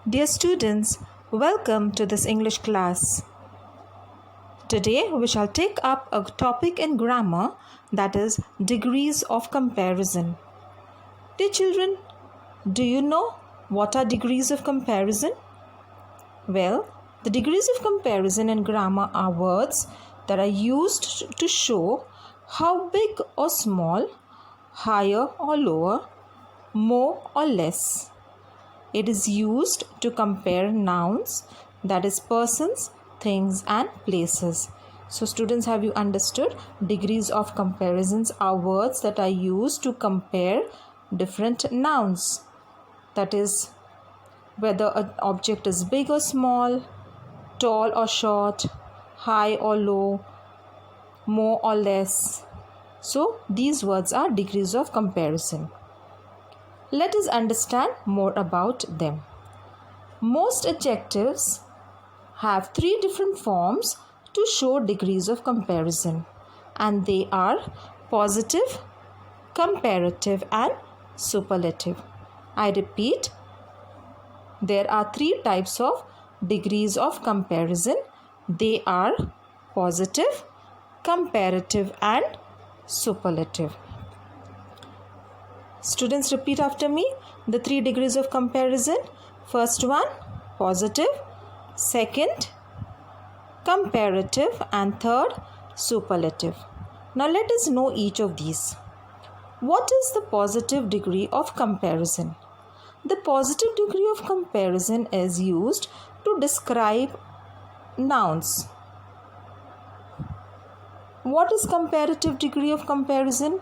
Dear students, welcome to this English class. Today we shall take up a topic in grammar, that is degrees of comparison. Dear children, do you know what are degrees of comparison? Well, the degrees of comparison in grammar are words that are used to show how big or small, higher or lower, more or less. It is used to compare nouns, that is persons, things and places. So students, have you understood? Degrees of comparisons are words that are used to compare different nouns. That is, whether an object is big or small, tall or short, high or low, more or less. So these words are degrees of comparison. Let us understand more about them. Most adjectives have three different forms to show degrees of comparison, and they are positive, comparative and superlative. I repeat, there are three types of degrees of comparison. They are positive, comparative and superlative. Students, repeat after me the three degrees of comparison. First one, positive. Second, comparative. And third, superlative. Now let us know each of these. What is the positive degree of comparison? The positive degree of comparison is used to describe nouns. What is comparative degree of comparison?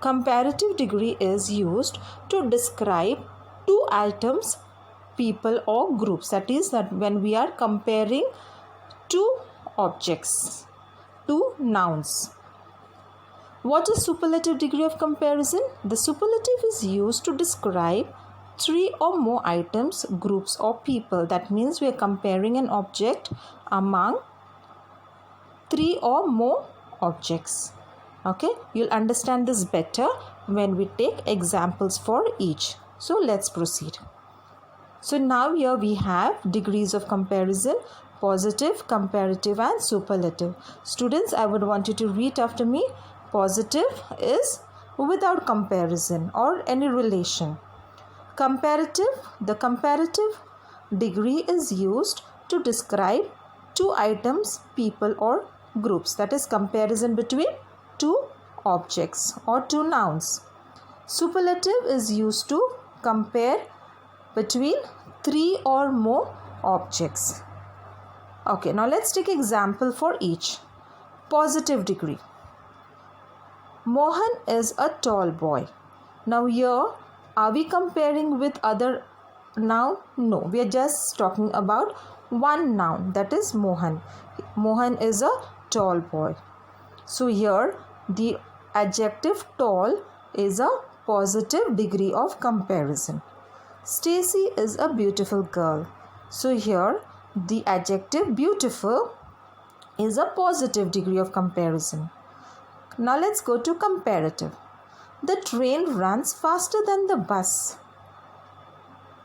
Comparative degree is used to describe two items, people or groups. That is, that when we are comparing two objects, two nouns. What is superlative degree of comparison? The superlative is used to describe three or more items, groups or people. That means we are comparing an object among three or more objects. Okay, you'll understand this better when we take examples for each. So let's proceed. So now here we have degrees of comparison: positive, comparative and superlative. Students, I would want you to read after me. Positive is without comparison or any relation. Comparative, the comparative degree is used to describe two items, people or groups. That is comparison between two objects or two nouns. Superlative is used to compare between three or more objects. Okay, now let's take example for each. Positive degree. Mohan is a tall boy. Now here, are we comparing with other noun? No, we are just talking about one noun, that is Mohan. Mohan is a tall boy. So here the adjective tall is a positive degree of comparison. Stacy is a beautiful girl. So here the adjective beautiful is a positive degree of comparison. Now let's go to comparative. The train runs faster than the bus.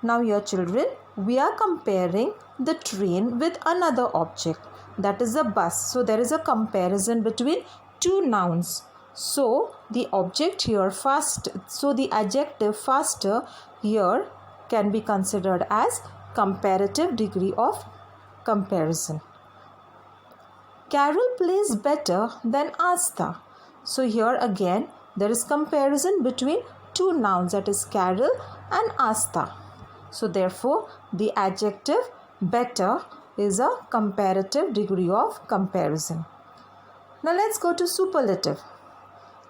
Now here children, we are comparing the train with another object, that is a bus. So there is a comparison between two nouns. So the object here the adjective faster here can be considered as comparative degree of comparison. Carol plays better than Asta. So here again there is comparison between two nouns, that is Carol and Asta. So therefore the adjective better is a comparative degree of comparison. Now let's go to superlative.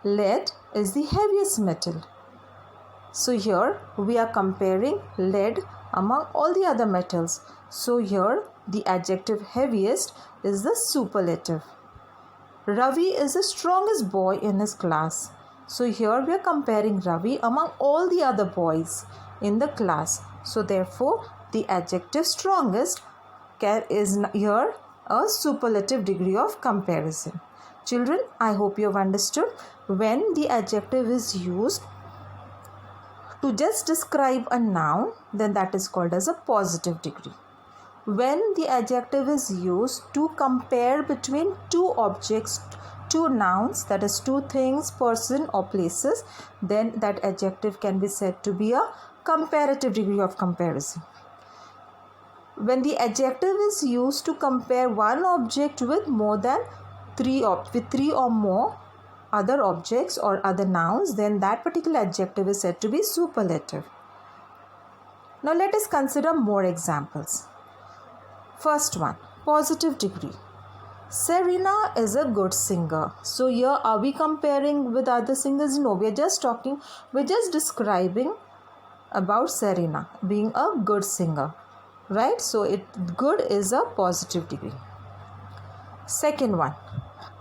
Lead is the heaviest metal. So here we are comparing lead among all the other metals. So here the adjective heaviest is the superlative. Ravi is the strongest boy in his class. So here we are comparing Ravi among all the other boys in the class. So therefore the adjective strongest is here a superlative degree of comparison. Children, I hope you have understood when the adjective is used to just describe a noun, then that is called as a positive degree. When the adjective is used to compare between two objects, two nouns, that is two things, person or places, then that adjective can be said to be a comparative degree of comparison. When the adjective is used to compare one object with more than three or more other objects or other nouns, then that particular adjective is said to be superlative. Now let us consider more examples. First one, positive degree. Serena is a good singer. So here, are we comparing with other singers? No, we're just describing about Serena being a good singer, right? So good is a positive degree. Second one,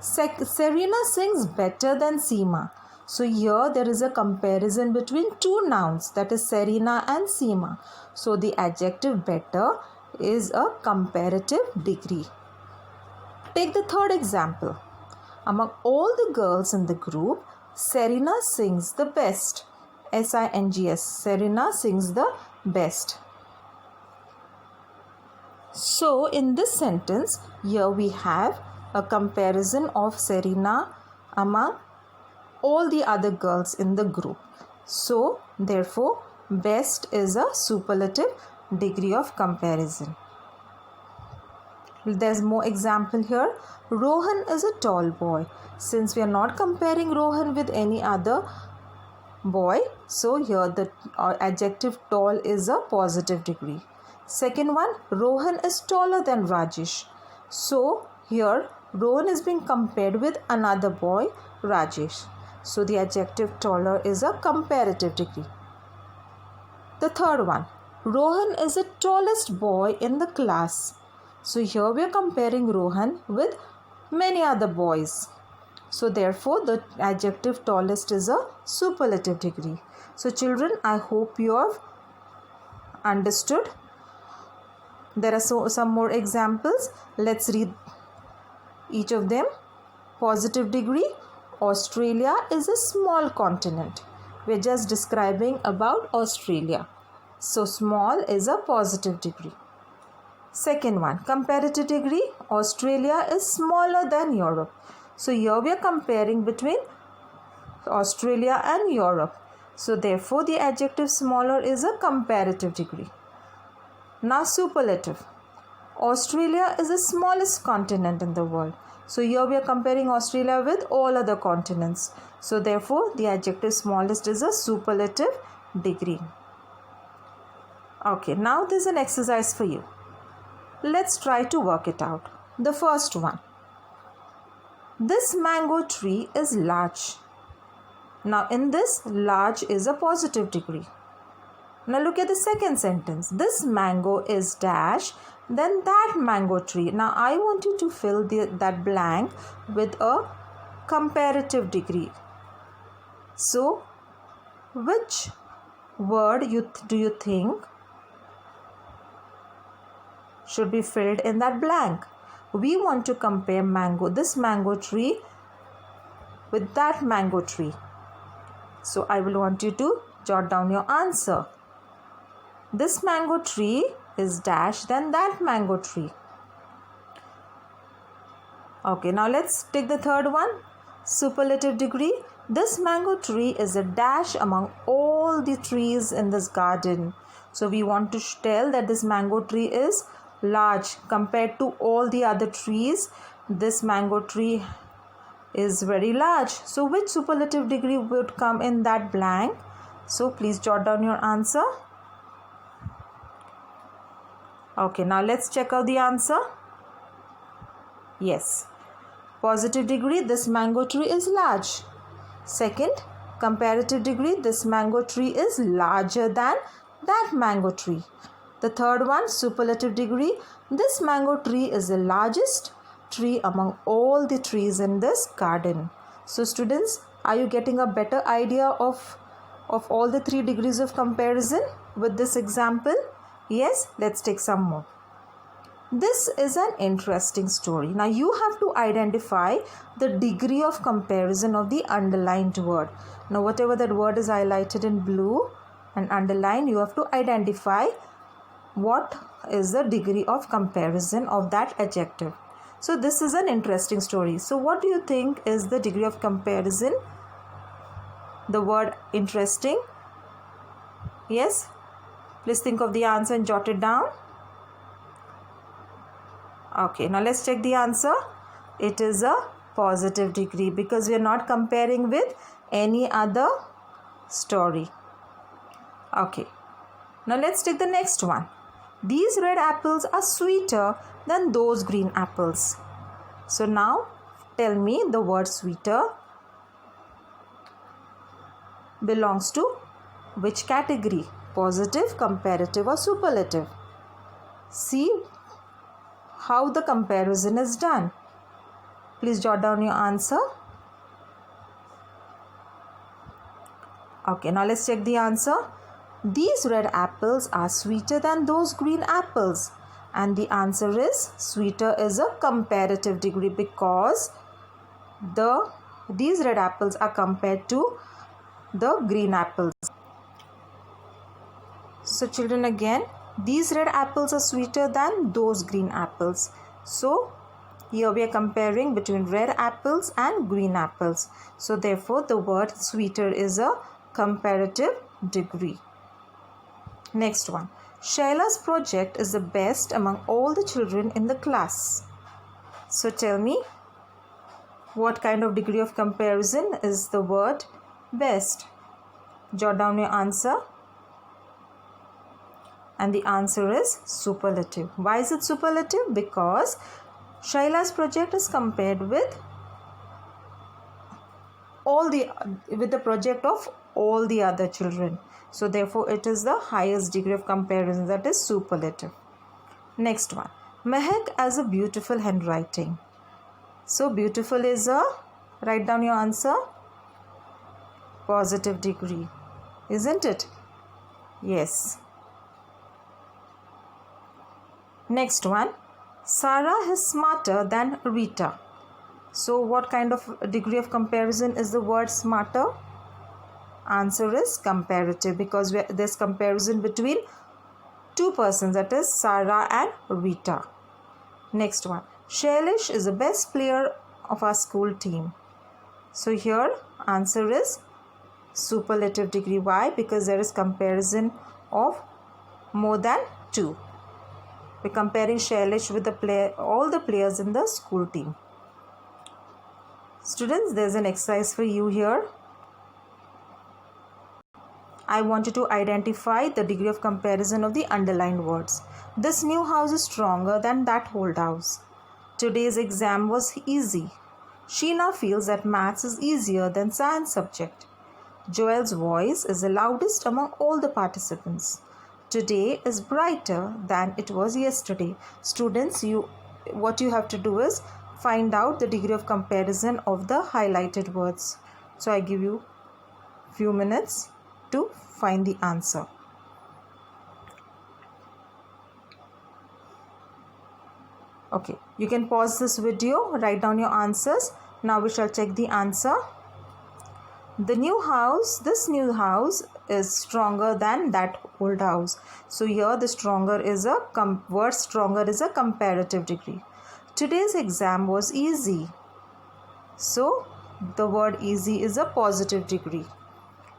Serena sings better than Seema. So here there is a comparison between two nouns, that is Serena and Seema. So the adjective better is a comparative degree. Take the third example. Among all the girls in the group, Serena sings the best. S-I-N-G-S. Serena sings the best. So in this sentence, here we have a comparison of Serena among all the other girls in the group. So therefore, best is a superlative degree of comparison. There's more example here. Rohan is a tall boy. Since we are not comparing Rohan with any other boy, so here the adjective tall is a positive degree. Second one, Rohan is taller than Rajesh. So here Rohan is being compared with another boy, Rajesh. So the adjective taller is a comparative degree. The third one, Rohan is the tallest boy in the class. So here we are comparing Rohan with many other boys. So therefore the adjective tallest is a superlative degree. So children, I hope you have understood. There are some more examples. Let's read each of them. Positive degree. Australia is a small continent. We're just describing about Australia. So small is a positive degree. Second one, comparative degree. Australia is smaller than Europe. So here we are comparing between Australia and Europe. So therefore the adjective smaller is a comparative degree. Now superlative. Australia is the smallest continent in the world. So here we are comparing Australia with all other continents. So therefore the adjective smallest is a superlative degree. Okay, now there's an exercise for you. Let's try to work it out. The first one. This mango tree is large. Now in this, large is a positive degree. Now look at the second sentence. This mango is dash, then that mango tree. Now I want you to fill that blank with a comparative degree. So which word do you think should be filled in that blank? We want to compare this mango tree with that mango tree. So I will want you to jot down your answer. This mango tree is dash, then that mango tree. Okay, now let's take the third one. Superlative degree. This mango tree is a dash among all the trees in this garden. So we want to tell that this mango tree is large compared to all the other trees. This mango tree is very large. So which superlative degree would come in that blank? So please jot down your answer. Okay, now let's check out the answer. Yes, positive degree, this mango tree is large. Second, comparative degree, this mango tree is larger than that mango tree. The third one, superlative degree, this mango tree is the largest tree among all the trees in this garden. So students, are you getting a better idea of all the three degrees of comparison with this example? Yes, let's take some more. This is an interesting story. Now you have to identify the degree of comparison of the underlined word. Now whatever that word is highlighted in blue, and underline, you have to identify what is the degree of comparison of that adjective. So this is an interesting story. So what do you think is the degree of comparison? The word interesting. Yes? Please think of the answer and jot it down. Okay, now let's check the answer. It is a positive degree because we are not comparing with any other story. Okay, now let's take the next one. These red apples are sweeter than those green apples. So now tell me, the word sweeter belongs to which category? Positive, comparative or superlative? See how the comparison is done. Please jot down your answer. Okay, now let's check the answer. These red apples are sweeter than those green apples. And the answer is sweeter is a comparative degree because these red apples are compared to the green apples. So children, again, these red apples are sweeter than those green apples. So here we are comparing between red apples and green apples. So therefore the word sweeter is a comparative degree. Next one. Shaila's project is the best among all the children in the class. So tell me, what kind of degree of comparison is the word best? Jot down your answer. And the answer is superlative. Why is it superlative? Because Shaila's project is compared with the project of all the other children. So therefore it is the highest degree of comparison, that is superlative. Next one. Mehak has a beautiful handwriting. So beautiful is a, write down your answer, positive degree, isn't it? Yes. Next one. Sarah is smarter than Rita. So what kind of degree of comparison is the word smarter? Answer is comparative because there's comparison between two persons, that is Sarah and Rita. Next one. Shailesh is the best player of our school team. So here answer is superlative degree. Why? Because there is comparison of more than two. We're comparing Shailesh with all the players in the school team. Students, there's an exercise for you here. I want you to identify the degree of comparison of the underlined words. This new house is stronger than that old house. Today's exam was easy. Sheena feels that maths is easier than science subject. Joel's voice is the loudest among all the participants. Today is brighter than it was yesterday. Students, what you have to do is find out the degree of comparison of the highlighted words. So I give you few minutes to find the answer. Okay, you can pause this video, write down your answers. Now we shall check the answer. This new house is stronger than that old house. So here the stronger is word stronger is a comparative degree. Today's exam was easy. So the word easy is a positive degree.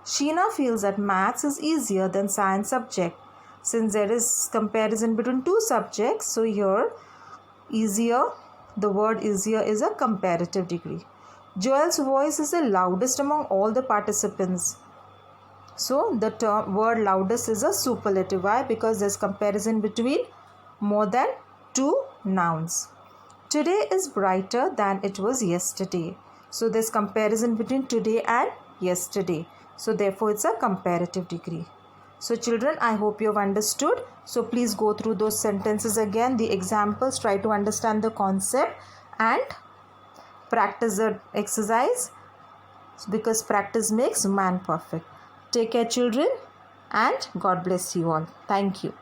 Sheena feels that maths is easier than science subject. Since there is comparison between two subjects, so here easier, the word easier is a comparative degree. Joel's voice is the loudest among all the participants. So the word loudest is a superlative. Why? Because there's comparison between more than two nouns. Today is brighter than it was yesterday. So there's comparison between today and yesterday. So therefore it's a comparative degree. So children, I hope you have understood. So please go through those sentences again, the examples, try to understand the concept and practice the exercise, because practice makes man perfect. Take care children, and God bless you all. Thank you.